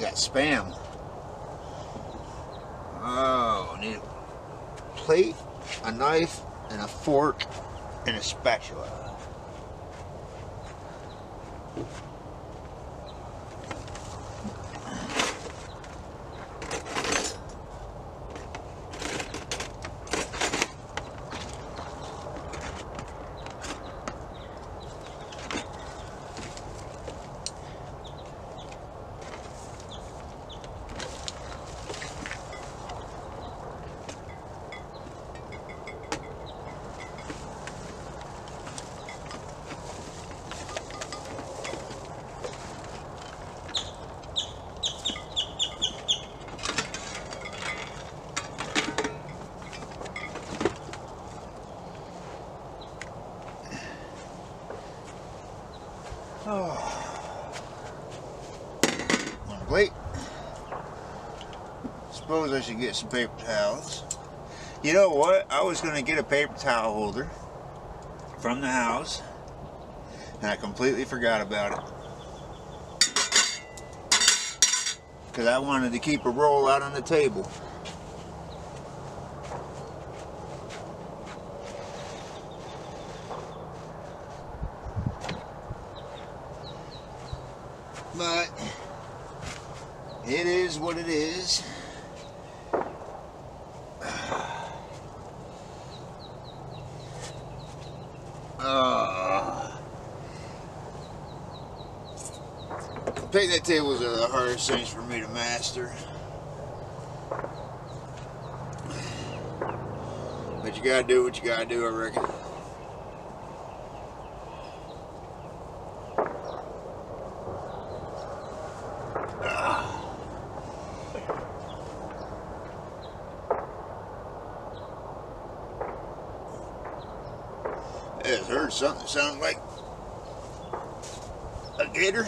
Got Spam. Oh, need a plate, a knife, and a fork, and a spatula. On the plate. Suppose I should get some paper towels. You know what? I was going to get a paper towel holder from the house, and I completely forgot about it. Because I wanted to keep a roll out on the table. But it is what it is. Picnic tables are the hardest things for me to master. But you gotta do what you gotta do, I reckon. I just heard something that sounded like a gator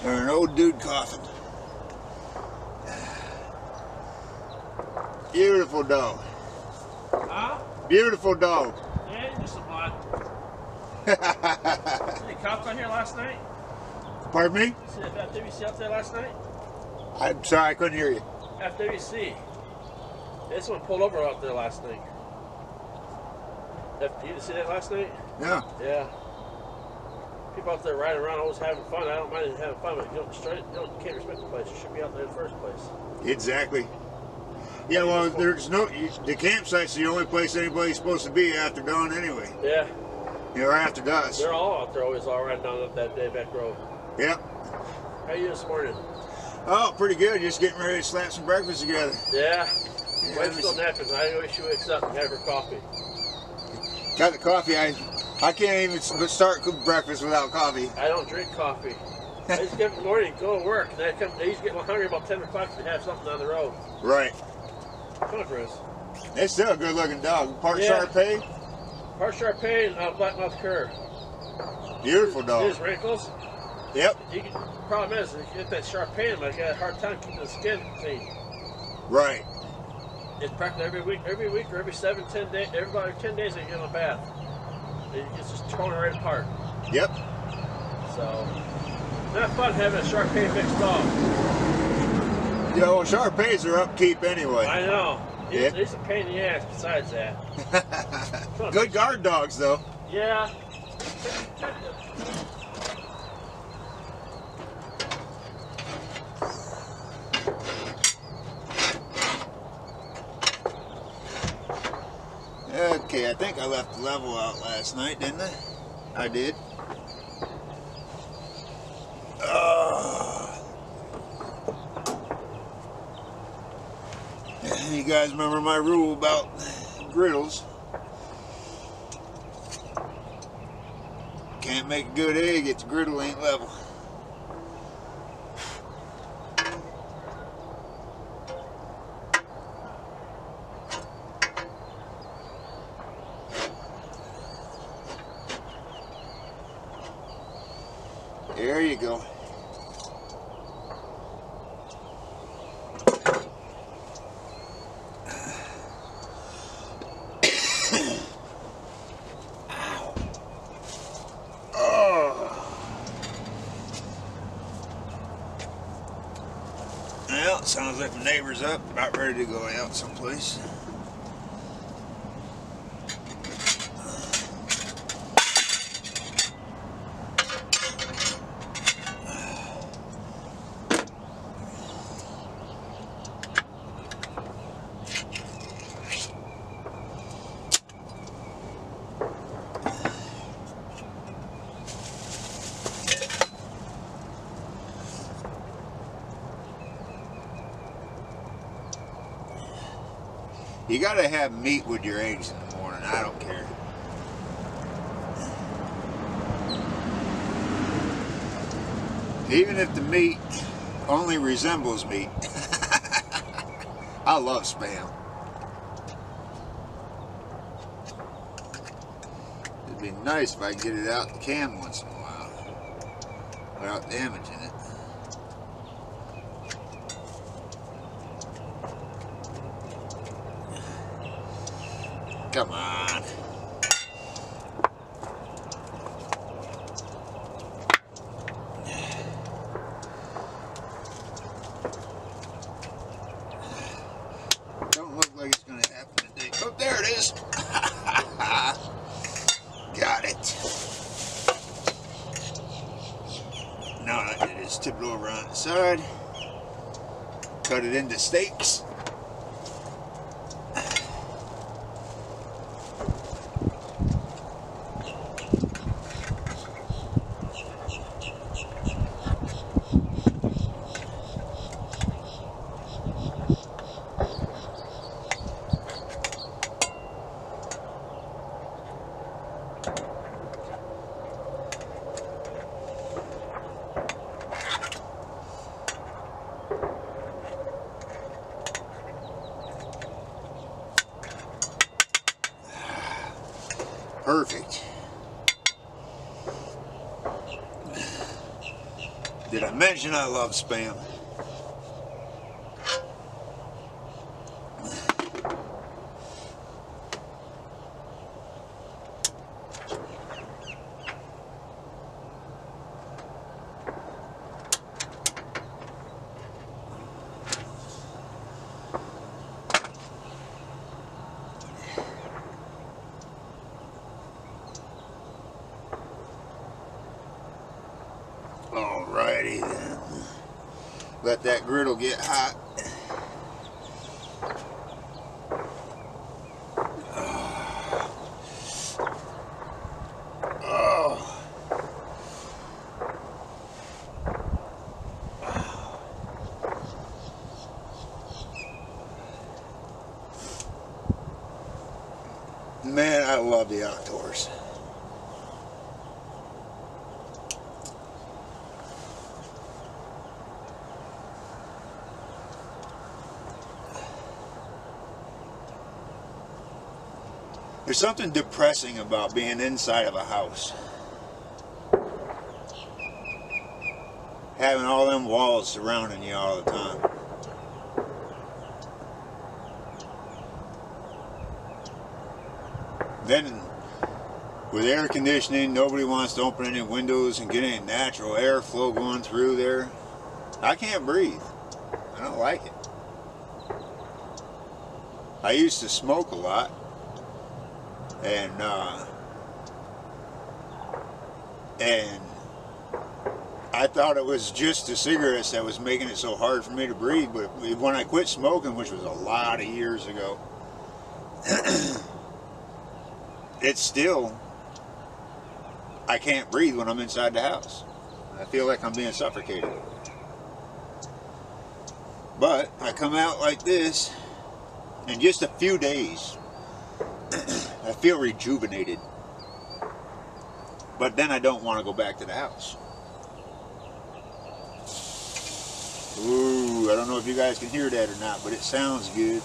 or an old dude coughing. Beautiful dog. Huh? Beautiful dog. Yeah, you're just a blood. Any cops out here last night? Pardon me? You see that FWC out there last night? I'm sorry, I couldn't hear you. FWC. This one pulled over out there last night. You didn't see that last night? No. Yeah. People out there riding around always having fun. I don't mind having fun, but you can't respect the place. You should be out there in the first place. Exactly. Yeah, well, there's no, the campsite's the only place anybody's supposed to be after dawn anyway. Yeah. You know, or after dusk. They're all out there always all riding down that day back road. Yep. How are you this morning? Oh, pretty good. Just getting ready to slap some breakfast together. Yeah. Yeah, Wife's still napping. I wish she wakes up and have her coffee. Got the coffee. I can't even start breakfast without coffee. I don't drink coffee. I just get up in the morning, go to work, and then I used to get hungry about 10 o'clock to have something on the road. Right. Come on, Chris. It's still a good looking dog. Part Shar-Pei. Part Shar-Pei and Blackmouth Cur. Beautiful dog. His wrinkles. Yep. Problem is, if you get that Shar-Pei in him, I got a hard time keeping the skin clean. Right. It's practically every week or every 7-10 days, every about 10 days I get in a bath. It's just torn right apart. Yep. So, not fun having a Shar-Pei mixed dog. Yeah, well, Shar-Peis are upkeep anyway. I know. Yep. It's a pain in the ass besides that. Good guard dogs, though. Yeah. Okay, I think I left the level out last night, didn't I? I did. You guys remember my rule about griddles? Can't make a good egg if the griddle ain't level. There you go. Sounds like my neighbor's up, about ready to go out someplace. You gotta have meat with your eggs in the morning. I don't care. Even if the meat only resembles meat. I love Spam. It'd be nice if I could get it out the can once in a while without damaging it. Come on. Don't look like it's going to happen today. Oh, there it is. Got it. Now all I did is tip it over on the side. Cut it into steaks. Perfect. Did I mention I love Spam? Alrighty then. Let that griddle get hot. Man, I love the outdoors. There's something depressing about being inside of a house. Having all them walls surrounding you all the time. Then, with air conditioning, nobody wants to open any windows and get any natural airflow going through there. I can't breathe. I don't like it. I used to smoke a lot. And I thought it was just the cigarettes that was making it so hard for me to breathe. But when I quit smoking, which was a lot of years ago, it's still, I can't breathe when I'm inside the house. I feel like I'm being suffocated. But I come out like this, in just a few days, I feel rejuvenated. But then I don't want to go back to the house. Ooh, I don't know if you guys can hear that or not, but it sounds good.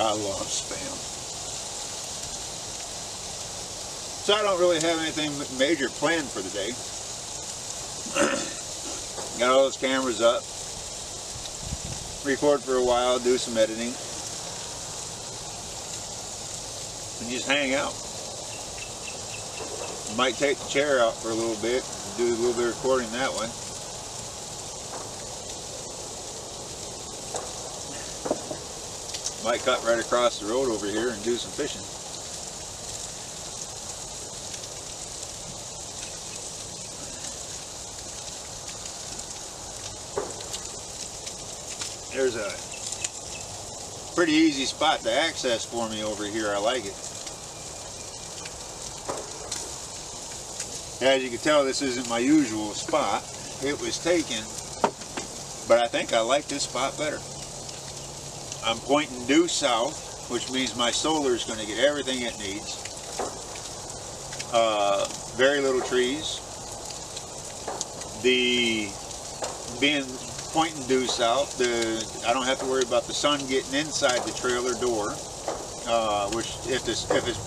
I love spam. So I don't really have anything major planned for the day. Got all those cameras up. Record for a while, do some editing. And just hang out. Might take the chair out for a little bit, do a little bit of recording that one. Might cut right across the road over here and do some fishing. There's a pretty easy spot to access for me over here. I like it. As you can tell, this isn't my usual spot. It was taken, but I think I like this spot better. I'm pointing due south, which means my solar is going to get everything it needs. Very little trees. Being pointing due south, I don't have to worry about the sun getting inside the trailer door. Which, if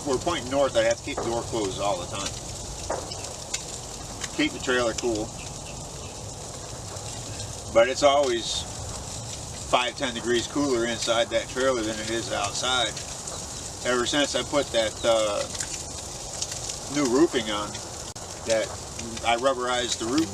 we're pointing north, I'd have to keep the door closed all the time. Keep the trailer cool. But it's always 5-10 degrees cooler inside that trailer than it is outside. Ever since I put that new roofing on, that I rubberized the roof